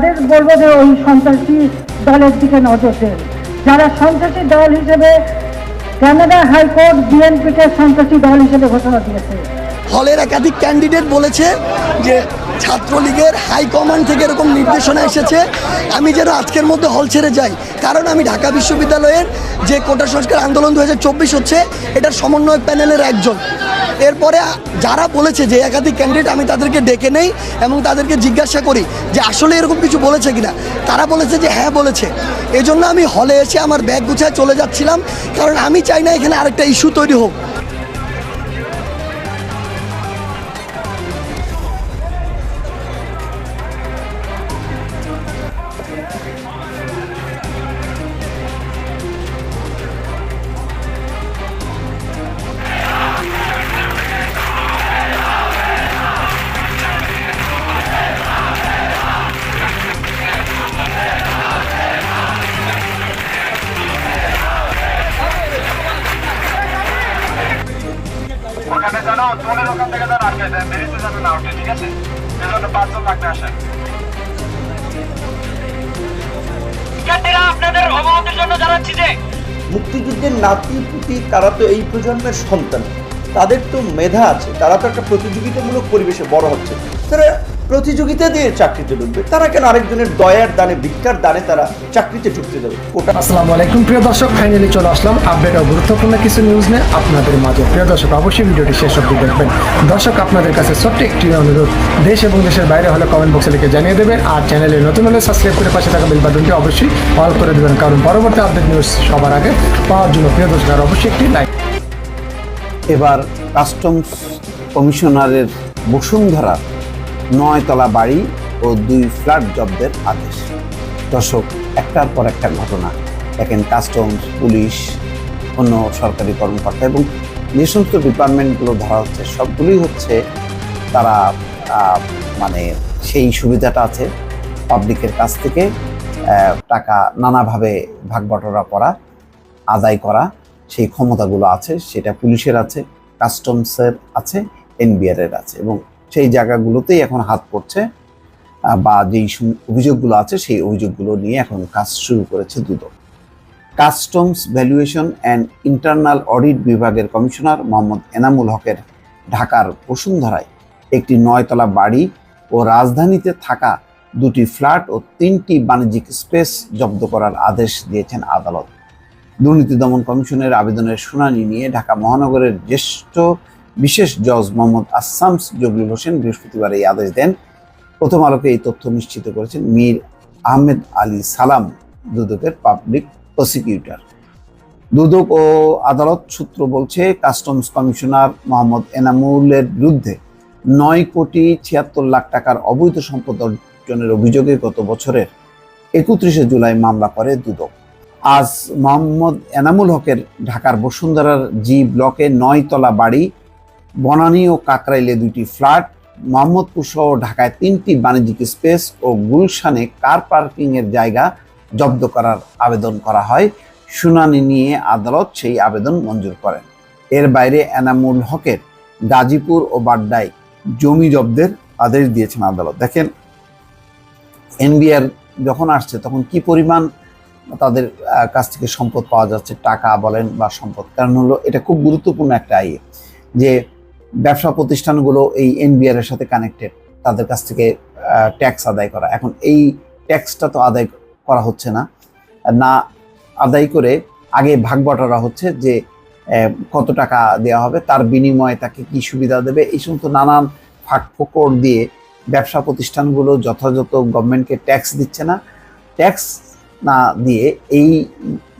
তাদের বলবো যে ওই সন্ত্রাসী দলের দিকে নজর দেন, যারা সন্ত্রাসী দল হিসেবে কানাডা হাইকোর্ট বিএনপিকে সন্ত্রাসী দল হিসেবে ঘোষণা দিয়েছে। হলের একাধিক ক্যান্ডিডেট বলেছে যে ছাত্রলীগের হাইকমান্ড থেকে এরকম নির্দেশনা এসেছে আমি যেন আজকের মধ্যে হল ছেড়ে যাই, কারণ আমি ঢাকা বিশ্ববিদ্যালয়ের যে কোটা সংস্কার আন্দোলন 2024 হচ্ছে এটার সমন্বয় প্যানেলের একজন। এরপরে যারা বলেছে যে একাধিক ক্যান্ডিডেট, আমি তাদেরকে ডেকে নেই এবং তাদেরকে জিজ্ঞাসা করি যে আসলে এরকম কিছু বলেছে কিনা। তারা বলেছে যে হ্যাঁ বলেছে। এজন্য আমি হলে এসে আমার ব্যাগ গুছায় চলে যাচ্ছিলাম, কারণ আমি চাই না এখানে আরেকটা ইস্যু তৈরি হোক। ওখানে যেন দলের ওখান থেকে যেন আসে, দেরিতে যেন না ওঠে, ঠিক আছে? সেজন্য 5 জন লাগবে, আসেন। শিক্ষার্থীরা আপনাদের অবগতির জন্য জানাচ্ছি যে মুক্তিযুদ্ধের নাতি পুতি তারা তো এই প্রজন্মের সন্তান, তাদের তো মেধা আছে, তারা তো একটা প্রতিযোগিতামূলক পরিবেশে বড় হচ্ছে, তারা প্রতিযোগিতা দিয়ে চাকরিতে ঢুকবে। তারা কেন আরেকজনের দয়ার দানে ভিক্ষার দানে তারা চাকরিতে ঢুকতে যাবে? আসসালামু আলাইকুম প্রিয় দর্শক, ফাইনালি চলে আসলাম আপডেট ও গুরুত্বপূর্ণ কিছু নিউজ নিয়ে আপনাদের মাঝে। প্রিয় দর্শক, অবশ্যই ভিডিওটি শেষ অবধি দেখবেন। দর্শক, আপনাদের কাছে ছোট্ট একটি অনুরোধ, দেশ এবং দেশের বাইরে হলে কমেন্ট বক্সে লিখে জানিয়ে দেবেন, আর চ্যানেলে নতুন হলে সাবস্ক্রাইব করে পাশে থাকা বেল বাটনটি অবশ্যই অল করে দেবেন, কারণ পরবর্তী আপডেট নিউজ সবার আগে পাওয়ার জন্য প্রিয় দর্শক আর অবশ্যই একটি লাইক। এবার কাস্টমস কমিশনারের বসুন্ধরা 9 তলা বাড়ি ও 2 ফ্ল্যাট জব্দের আদেশ। দর্শক, একটার পর একটা ঘটনা দেখেন, কাস্টমস, পুলিশ, অন্য সরকারি কর্মকর্তা এবং যে সমস্ত ডিপার্টমেন্টগুলো ধরা হচ্ছে সবগুলোই হচ্ছে তারা মানে সেই সুবিধাটা আছে পাবলিকের কাছ থেকে টাকা নানাভাবে ভাগ বটরা করা, আদায় করা, সেই ক্ষমতাগুলো আছে। সেটা পুলিশের আছে, কাস্টমসের আছে, এনবিআরের আছে, এবং সেই জায়গাগুলোতেই এখন হাত পড়ছে বা যেই অভিযোগগুলো আছে সেই অভিযোগগুলো নিয়ে এখন কাজ শুরু করেছে Dudok. Customs valuation and internal audit বিভাগের কমিশনার মোহাম্মদ এনামুল হকের ঢাকার বসুন্ধরায় একটি 9 তলা বাড়ি ও রাজধানীতে থাকা 2টি ফ্ল্যাট ও 3টি বাণিজ্যিক স্পেস জব্দ করার আদেশ দিয়েছেন আদালত। দুর্নীতি দমন কমিশনের আবেদনের শুনানি নিয়ে ঢাকা মহানগরের জ্যেষ্ঠ বিশেষ জজ মোহাম্মদ আসামস জগলুল হোসেন বৃহস্পতিবার এই আদেশ দেন। প্রথম আলোকে এই তথ্য নিশ্চিত করেছেন মীর আহমেদ আলী সালাম, দুদকের পাবলিক প্রসিকিউটর। দুদক ও আদালত সূত্র বলছে, কাস্টমস কমিশনার মোহাম্মদ এনামুলের বিরুদ্ধে 9 কোটি 76 লাখ টাকার অবৈধ সম্পদ অর্জনের অভিযোগে গত বছরের 31 জুলাই মামলা করে দুদক। আজ মোহাম্মদ এনামুল হকের ঢাকার বসুন্ধরার জি ব্লকে 9 তলা বাড়ি, বনানী ও কাকরাইলে 2টি ফ্ল্যাট, মোহাম্মদপুর সহ ঢাকায় 3টি বাণিজ্যিক স্পেস ও গুলশানে কার পার্কিং এর জায়গা জব্দ করার আবেদন করা হয়। শুনানি নিয়ে আদালত সেই আবেদন মঞ্জুর করেন। এর বাইরে এনামুল হকের গাজীপুর ও বাড্ডায় জমি জব্দের আদেশ দিয়েছেন আদালত। দেখেন, এনবিআর যখন আসছে তখন কি পরিমাণ তাদের কাছ থেকে সম্পদ পাওয়া যাচ্ছে, টাকা বলেন বা সম্পদ। কারণ হলো এটা খুব গুরুত্বপূর্ণ একটা আইয়ে যে ব্যবসা প্রতিষ্ঠানগুলো এই এনবিআর এর সাথে কানেক্টেড, তাদের কাছ থেকে ট্যাক্স আদায় করা। এখন এই ট্যাক্সটা তো আদায় করা হচ্ছে না, না আদায় করে আগে ভাগ বটারা হচ্ছে যে কত টাকা দেওয়া হবে, তার বিনিময়ে তাকে কি সুবিধা দেবে, এই সমস্ত নানান ফাঁক ফোকর দিয়ে ব্যবসা প্রতিষ্ঠানগুলো যথাযথ গভর্নমেন্টকে ট্যাক্স দিচ্ছে না। ট্যাক্স না দিয়ে এই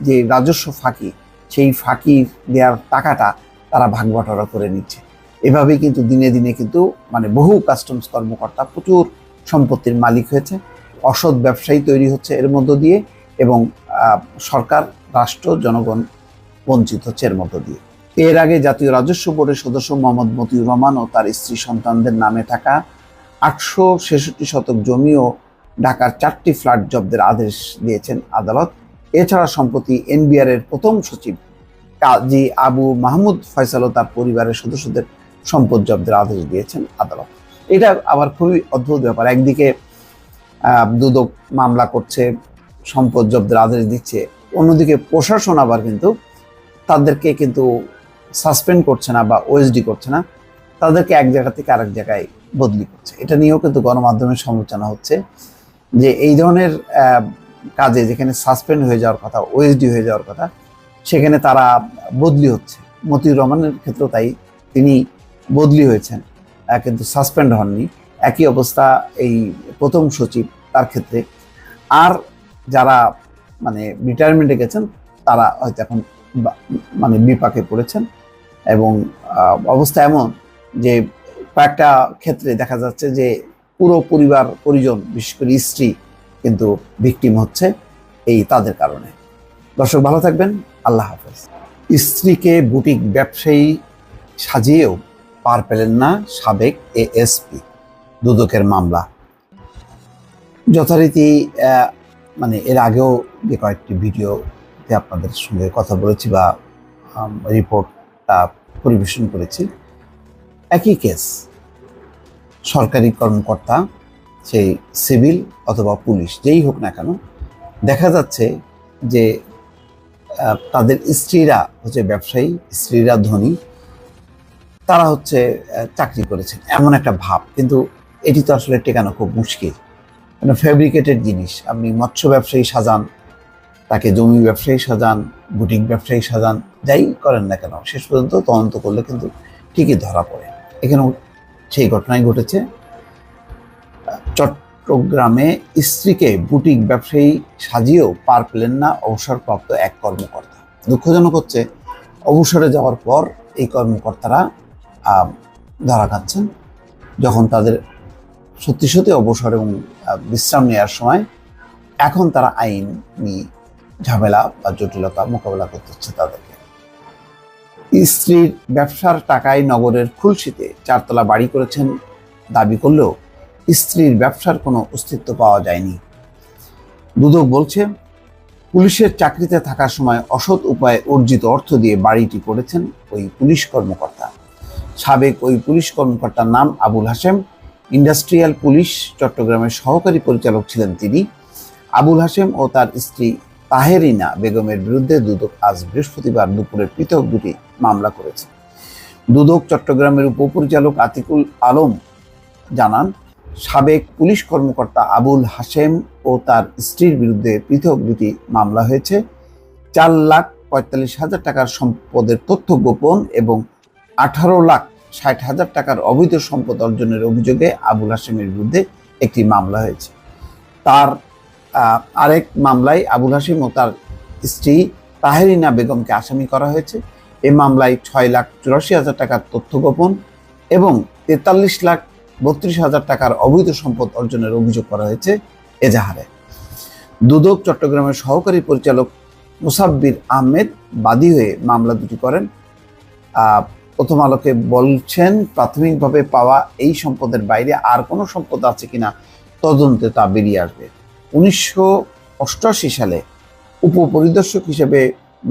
যে রাজস্ব ফাঁকি, সেই ফাঁকি দেওয়ার টাকাটা তারা ভাগ বটারা করে নিচ্ছে। এভাবেই কিন্তু দিনে দিনে কিন্তু মানে বহু কাস্টমস কর্মকর্তা প্রচুর সম্পত্তির মালিক হয়েছে, অসৎ ব্যবসায়ী তৈরি হচ্ছে এর মধ্য দিয়ে, এবং সরকার, রাষ্ট্র, জনগণ বঞ্চিত হচ্ছে এর মধ্য দিয়ে। এর আগে জাতীয় রাজস্ব বোর্ডের সদস্য মোহাম্মদ মতিউর রহমান ও তার স্ত্রী সন্তানদের নামে থাকা 866 শতক জমি ও ঢাকার 4টি ফ্ল্যাট জব্দের আদেশ দিয়েছেন আদালত। এছাড়া সম্প্রতি এনবিআর এর প্রথম সচিব কাজী আবু মাহমুদ ফয়সাল ও তার পরিবারের সদস্যদের সম্পদ জব্দের আদেশ দিয়েছেন আদালত। এটা আবার খুবই অদ্ভুত ব্যাপার। একদিকে দুদক মামলা করছে, সম্পদ জব্দের আদেশ দিচ্ছে, অন্যদিকে প্রশাসন আবার কিন্তু তাদেরকে কিন্তু সাসপেন্ড করছে না বা ওএসডি করছে না, তাদেরকে এক জায়গা থেকে আরেক জায়গায় বদলি করছে। এটা নিয়েও কিন্তু গণমাধ্যমের সমালোচনা হচ্ছে যে এই ধরনের কাজে যেখানে সাসপেন্ড হয়ে যাওয়ার কথা, ওএসডি হয়ে যাওয়ার কথা, সেখানে তারা বদলি হচ্ছে। মতিউর রহমানের ক্ষেত্রেও তাই, তিনি বদলি হয়েছেন কিন্তু সাসপেন্ড হননি। একই অবস্থা এই প্রথম সচিব, তার ক্ষেত্রে। আর যারা মানে রিটায়ারমেন্টে গেছেন তারা হয়তো এখন মানে বিপাকে পড়েছেন, এবং অবস্থা এমন যে কয়েকটা ক্ষেত্রে দেখা যাচ্ছে যে পুরো পরিবার পরিজন, বিশেষ করে স্ত্রী কিন্তু ভিকটিম হচ্ছে এই তাদের কারণে। দর্শক ভালো থাকবেন, আল্লাহ হাফেজ। স্ত্রীকে বুটিক ব্যবসায়ী সাজিয়েও পার পেলেন না সাবেক এএসপি, দুদকের মামলা। যথারীতি মানে এর আগেও যে কয়েকটি ভিডিওতে আপনাদের সঙ্গে কথা বলেছি বা রিপোর্টটা পরিবেশন করেছি, একই কেস। সরকারি কর্মকর্তা, সেই সিভিল অথবা পুলিশ যেই হোক না কেন, দেখা যাচ্ছে যে তাদের স্ত্রীরা হচ্ছে ব্যবসায়ী, স্ত্রীরা ধনী, তারা হচ্ছে চাকরি করেছেন এমন একটা ভাব। কিন্তু এটি তো আসলে টেকানো খুব মুশকিল, মানে ফ্যাব্রিকেটেড জিনিস। আপনি মৎস্য ব্যবসায়ী সাজান, তাকে জমি ব্যবসায়ী সাজান, বুটিক ব্যবসায়ী সাজান, যাই করেন না কেন, শেষ পর্যন্ত তদন্ত করলে কিন্তু ঠিকই ধরা পড়ে। এখানেও সেই ঘটনাই ঘটেছে। চট্টগ্রামে স্ত্রীকে বুটিক ব্যবসায়ী সাজিয়েও পার পেলেন না অবসরপ্রাপ্ত এক কর্মকর্তা। দুঃখজনক হচ্ছে, অবসরে যাওয়ার পর এই কর্মকর্তারা ধরা খাচ্ছেন। যখন তাদের সত্যি সত্যি অবসর এবং বিশ্রাম নেওয়ার সময়, এখন তারা আইনি ঝামেলা বা জটিলতা মোকাবেলা করতে হচ্ছে তাদেরকে। স্ত্রীর ব্যবসার টাকায় নগরের খুলশীতে 4 তলা বাড়ি করেছেন দাবি করলেও স্ত্রীর ব্যবসার কোনো অস্তিত্ব পাওয়া যায়নি। দুদক বলছে, পুলিশের চাকরিতে থাকার সময় অসৎ উপায়ে অর্জিত অর্থ দিয়ে বাড়িটি করেছেন ওই পুলিশ কর্মকর্তা। সাবেক ওই পুলিশ কর্মকর্তার নাম আবুল হাশেম, ইন্ডাস্ট্রিয়াল পুলিশ চট্টগ্রামের সহকারী পরিচালক ছিলেন তিনি। আবুল হাশেম ও তার স্ত্রী তাহেরিনা বেগমের বিরুদ্ধে দুদক আজ বৃহস্পতিবার দুপুরে পৃথক 2টি মামলা করেছে। দুদক চট্টগ্রামের উপপরিচালক আতিকুল আলম জানান, সাবেক পুলিশ কর্মকর্তা আবুল হাশেম ও তার স্ত্রীর বিরুদ্ধে পৃথক 2টি মামলা হয়েছে। 4,45,000 টাকার সম্পদের তথ্য গোপন এবং 18,60,000 টাকার অবৈধ সম্পদ অর্জনের অভিযোগে আবুল হাশেমের বিরুদ্ধে একটি মামলা হয়েছে। তার আরেক মামলায় আবুল হাশেম ও তার স্ত্রী তাহেরিনা বেগমকে আসামি করা হয়েছে। এই মামলায় 6,84,000 টাকার তথ্য গোপন এবং 43,32,000 টাকার অবৈধ সম্পদ অর্জনের অভিযোগ করা হয়েছে এজাহারে। দুদক চট্টগ্রামের সহকারী পরিচালক মুসাব্বির আহমেদ বাদী হয়ে মামলা 2টি করেন। প্রথম আলোকে বলছেন, প্রাথমিকভাবে পাওয়া এই সম্পদের বাইরে আর কোনো সম্পদ আছে কিনা তদন্তে তা বেরিয়ে আসবে। 1988 সালে উপপরিদর্শক হিসেবে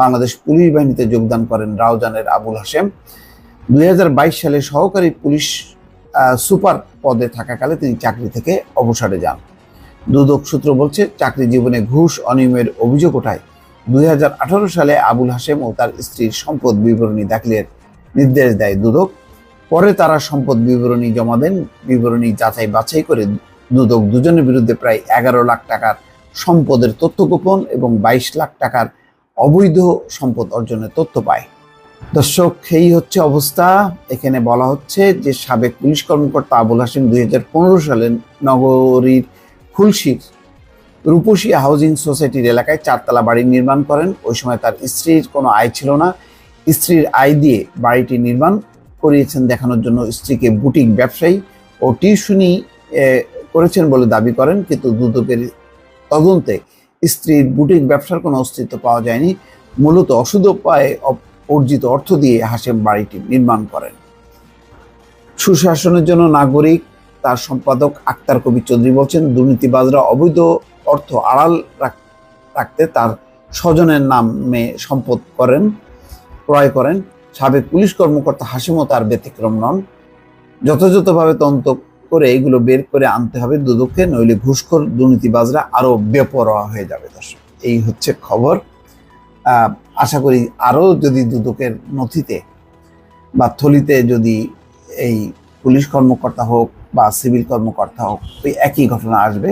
বাংলাদেশ পুলিশ বাহিনীতে যোগদান করেন রাউজানের আবুল হাশেম। 2022 সালে সহকারী পুলিশ সুপার পদে থাকাকালে তিনি চাকরি থেকে অবসরে যান। দুদক সূত্র বলছে, চাকরি জীবনে ঘুষ অনিয়মের অভিযোগ ওঠায় 2018 সালে আবুল হাশেম ও তার স্ত্রীর সম্পদ বিবরণী দাখিলের নির্দেশ দেয় দুদক। পরে তারা সম্পদ বিবরণী জমা দেন। বিবরণী যাচাই বাছাই করে দুদক দুজনের বিরুদ্ধে প্রায় 11 লাখ টাকার সম্পদের তথ্য গোপন এবং 22 লাখ টাকার অবৈধ সম্পদ অর্জনের তথ্য পায়। দর্শক, এই হচ্ছে অবস্থা। এখানে বলা হচ্ছে যে সাবেক পুলিশ কর্মকর্তা আবুল হাশেম 2015 সালে নগরীর খুলশীর রূপসী হাউজিং সোসাইটির এলাকায় 4 তলা বাড়ি নির্মাণ করেন। ওই সময় তার স্ত্রীর কোনো আয় ছিল না। স্ত্রীর আয় দিয়ে বাড়িটি নির্মাণ করিয়েছেন দেখানোর জন্য স্ত্রীকে বুটিক ব্যবসায়ী ও টিউশনি করেছেন বলে দাবি করেন। কিন্তু দুদকের তদন্তে স্ত্রীর বুটিক ব্যবসার কোনো অস্তিত্ব পাওয়া যায়নি। মূলত অসৎ উপায়ে অর্জিত অর্থ দিয়ে হাশেম বাড়িটি নির্মাণ করেন। সুশাসনের জন্য নাগরিক তার সম্পাদক আক্তার কবির চৌধুরী বলছেন, দুর্নীতিবাজরা অবৈধ অর্থ আড়াল রাখতে তার স্বজনের নামে সম্পদ ক্রয় করেন। সাবেক পুলিশ কর্মকর্তা হাশেমও তার ব্যতিক্রম নন। যথাযথভাবে তদন্ত করে এগুলো বের করে আনতে হবে দুদককে, নইলে ঘুষখোর দুর্নীতিবাজরা আরো বেপরোয়া হয়ে যাবে। দর্শক, এই হচ্ছে খবর। আশা করি আরো যদি দুদকের নথিতে বা থলিতে যদি এই পুলিশ কর্মকর্তা হোক বা সিভিল কর্মকর্তা হোক, ওই একই ঘটনা আসবে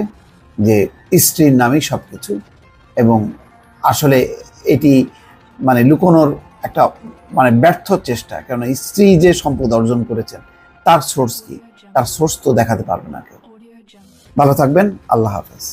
যে স্ত্রীর নামেই সবকিছু, এবং আসলে এটি মানে লুকোনোর একটা মানে ব্যর্থ চেষ্টা। কেন স্ত্রী যে সম্পদ অর্জন করেছেন তার সোর্স কি, তার সোর্স তো দেখাতে পারবে না কেউ। ভালো থাকবেন, আল্লাহ হাফেজ।